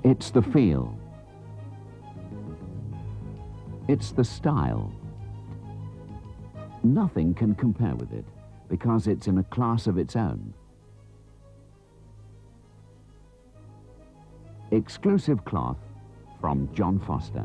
It's the feel. It's the style. Nothing can compare with it because it's in a class of its own. Exclusive cloth from John Foster.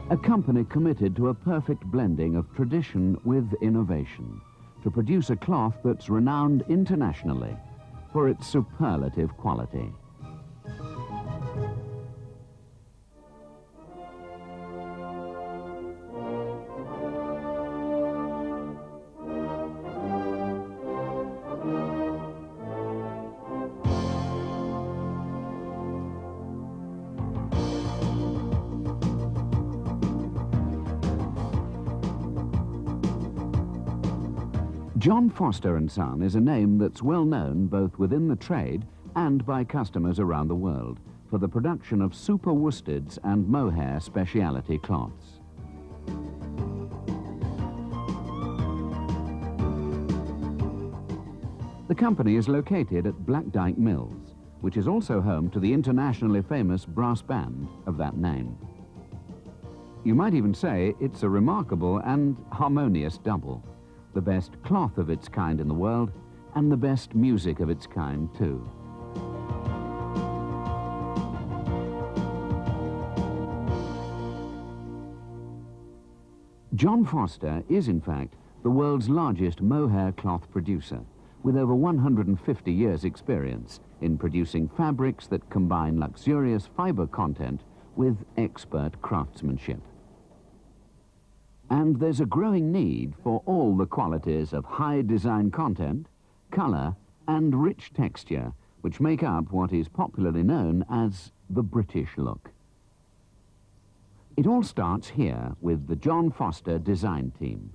A company committed to a perfect blending of tradition with innovation to produce a cloth that's renowned internationally for its superlative quality. John Foster & Son is a name that's well known both within the trade and by customers around the world for the production of super worsteds and mohair speciality cloths. The company is located at Black Dyke Mills, which is also home to the internationally famous brass band of that name. You might even say it's a remarkable and harmonious double. The best cloth of its kind in the world, and the best music of its kind too. John Foster is in fact the world's largest mohair cloth producer, with over 150 years' experience in producing fabrics that combine luxurious fiber content with expert craftsmanship. And there's a growing need for all the qualities of high design content, colour and rich texture, which make up what is popularly known as the British look. It all starts here with the John Foster design team.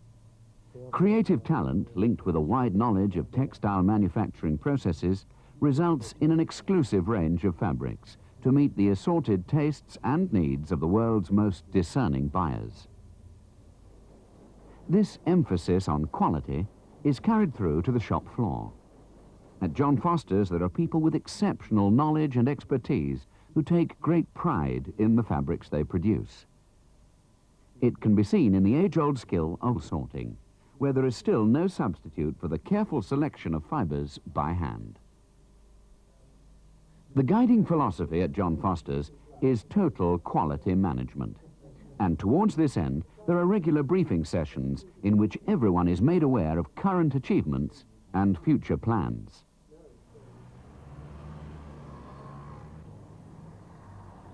Creative talent linked with a wide knowledge of textile manufacturing processes results in an exclusive range of fabrics to meet the assorted tastes and needs of the world's most discerning buyers. This emphasis on quality is carried through to the shop floor. At John Foster's, there are people with exceptional knowledge and expertise who take great pride in the fabrics they produce. It can be seen in the age-old skill of sorting, where there is still no substitute for the careful selection of fibers by hand. The guiding philosophy at John Foster's is total quality management. And towards this end, there are regular briefing sessions in which everyone is made aware of current achievements and future plans.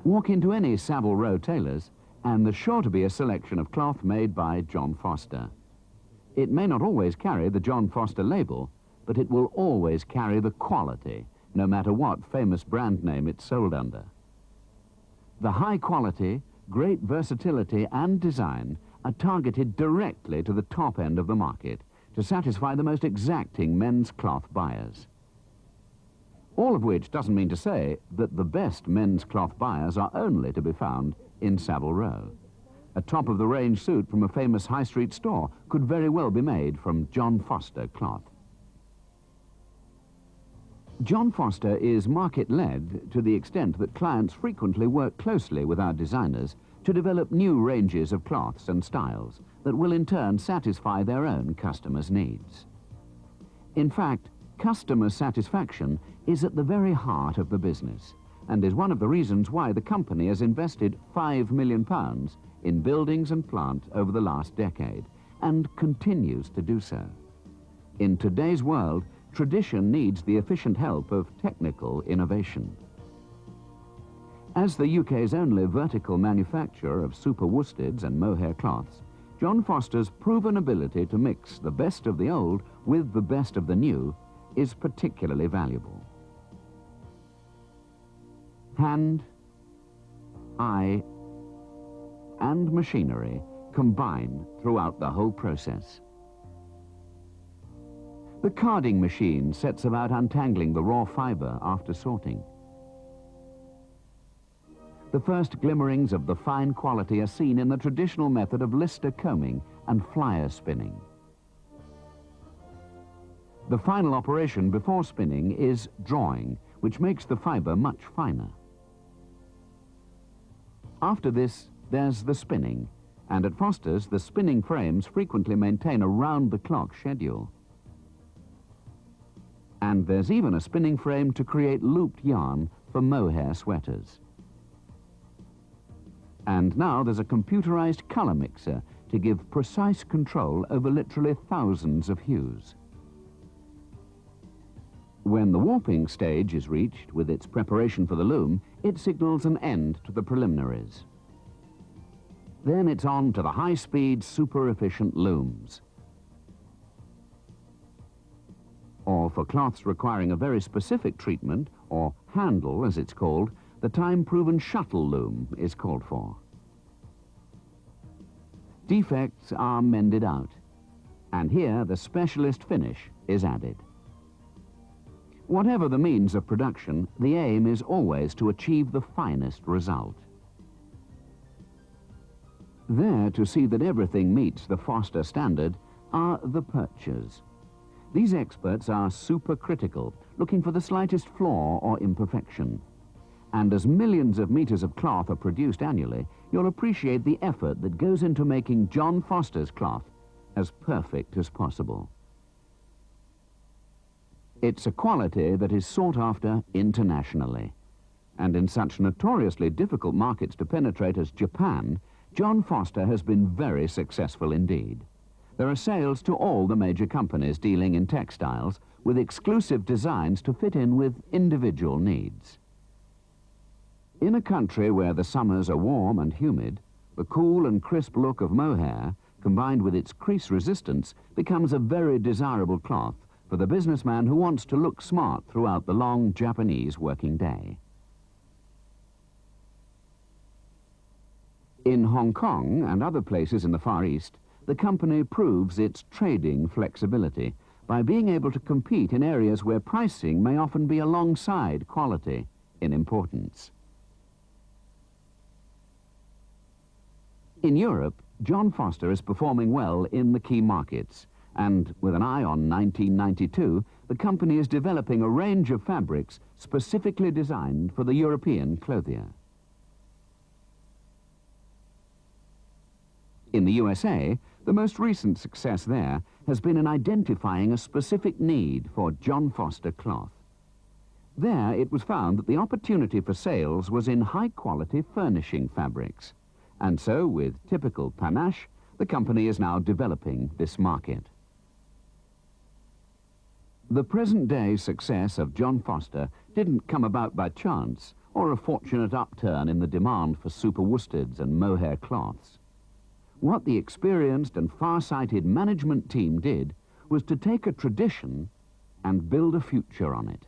Walk into any Savile Row tailor's and there's sure to be a selection of cloth made by John Foster. It may not always carry the John Foster label, but it will always carry the quality, no matter what famous brand name it's sold under. The high quality, great versatility and design are targeted directly to the top end of the market to satisfy the most exacting men's cloth buyers. All of which doesn't mean to say that the best men's cloth buyers are only to be found in Savile Row. A top-of-the-range suit from a famous high street store could very well be made from John Foster cloth. John Foster is market-led to the extent that clients frequently work closely with our designers to develop new ranges of cloths and styles that will in turn satisfy their own customers' needs. In fact, customer satisfaction is at the very heart of the business and is one of the reasons why the company has invested £5 million in buildings and plant over the last decade and continues to do so. In today's world, tradition needs the efficient help of technical innovation. As the UK's only vertical manufacturer of super worsteds and mohair cloths, John Foster's proven ability to mix the best of the old with the best of the new is particularly valuable. Hand, eye, and machinery combine throughout the whole process. The carding machine sets about untangling the raw fiber after sorting. The first glimmerings of the fine quality are seen in the traditional method of lister combing and flyer spinning. The final operation before spinning is drawing, which makes the fibre much finer. After this, there's the spinning, and at Foster's, the spinning frames frequently maintain a round-the-clock schedule. And there's even a spinning frame to create looped yarn for mohair sweaters. And now there's a computerized colour mixer to give precise control over literally thousands of hues. When the warping stage is reached with its preparation for the loom, it signals an end to the preliminaries. Then it's on to the high-speed, super-efficient looms. Or for cloths requiring a very specific treatment, or handle as it's called, the time-proven shuttle loom is called for. Defects are mended out, and here the specialist finish is added. Whatever the means of production, the aim is always to achieve the finest result. There, to see that everything meets the Foster standard, are the perchers. These experts are supercritical, looking for the slightest flaw or imperfection. And as millions of meters of cloth are produced annually, you'll appreciate the effort that goes into making John Foster's cloth as perfect as possible. It's a quality that is sought after internationally. And in such notoriously difficult markets to penetrate as Japan, John Foster has been very successful indeed. There are sales to all the major companies dealing in textiles, with exclusive designs to fit in with individual needs. In a country where the summers are warm and humid, the cool and crisp look of mohair, combined with its crease resistance, becomes a very desirable cloth for the businessman who wants to look smart throughout the long Japanese working day. In Hong Kong and other places in the Far East, the company proves its trading flexibility by being able to compete in areas where pricing may often be alongside quality in importance. In Europe, John Foster is performing well in the key markets, and with an eye on 1992, the company is developing a range of fabrics specifically designed for the European clothier. In the USA, the most recent success there has been in identifying a specific need for John Foster cloth. There, it was found that the opportunity for sales was in high-quality furnishing fabrics. And so, with typical panache, the company is now developing this market. The present-day success of John Foster didn't come about by chance or a fortunate upturn in the demand for super worsteds and mohair cloths. What the experienced and far-sighted management team did was to take a tradition and build a future on it.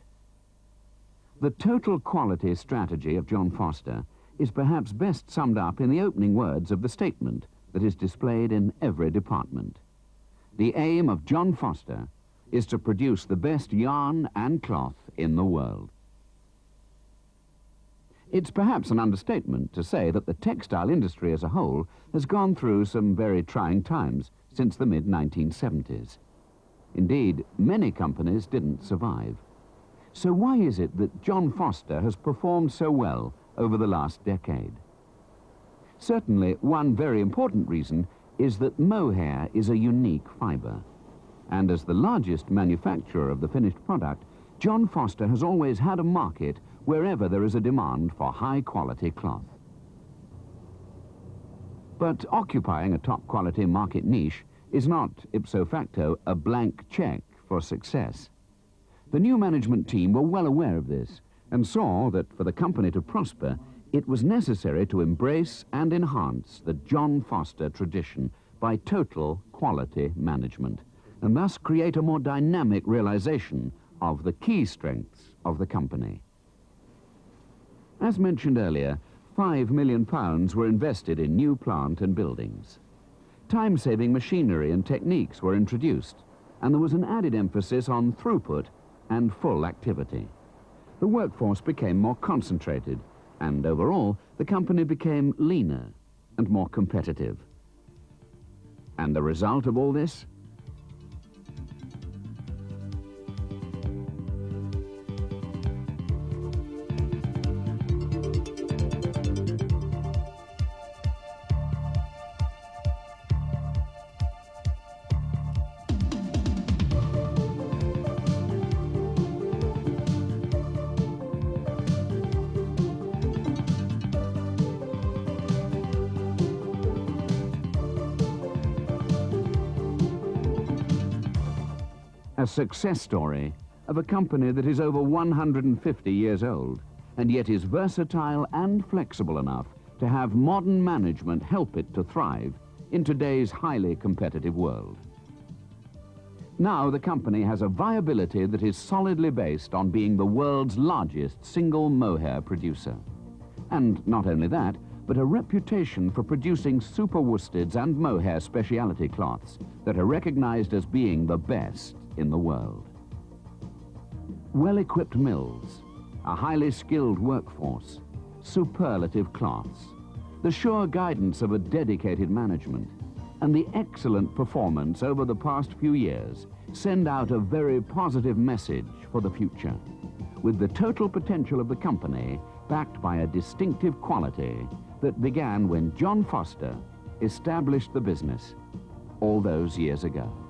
The total quality strategy of John Foster is perhaps best summed up in the opening words of the statement that is displayed in every department. The aim of John Foster is to produce the best yarn and cloth in the world. It's perhaps an understatement to say that the textile industry as a whole has gone through some very trying times since the mid-1970s. Indeed, many companies didn't survive. So why is it that John Foster has performed so well over the last decade? Certainly, one very important reason is that mohair is a unique fibre. And as the largest manufacturer of the finished product, John Foster has always had a market wherever there is a demand for high-quality cloth. But occupying a top-quality market niche is not, ipso facto, a blank check for success. The new management team were well aware of this and saw that for the company to prosper, it was necessary to embrace and enhance the John Foster tradition by total quality management, and thus create a more dynamic realization of the key strengths of the company. As mentioned earlier, £5 million were invested in new plant and buildings. Time-saving machinery and techniques were introduced, and there was an added emphasis on throughput and full activity. The workforce became more concentrated, and overall, the company became leaner and more competitive. And the result of all this? A success story of a company that is over 150 years old and yet is versatile and flexible enough to have modern management help it to thrive in today's highly competitive world. Now the company has a viability that is solidly based on being the world's largest single mohair producer. And not only that, but a reputation for producing super worsteds and mohair specialty cloths that are recognized as being the best in the world. Well-equipped mills, a highly skilled workforce, superlative cloths, the sure guidance of a dedicated management, and the excellent performance over the past few years send out a very positive message for the future, with the total potential of the company backed by a distinctive quality that began when John Foster established the business all those years ago.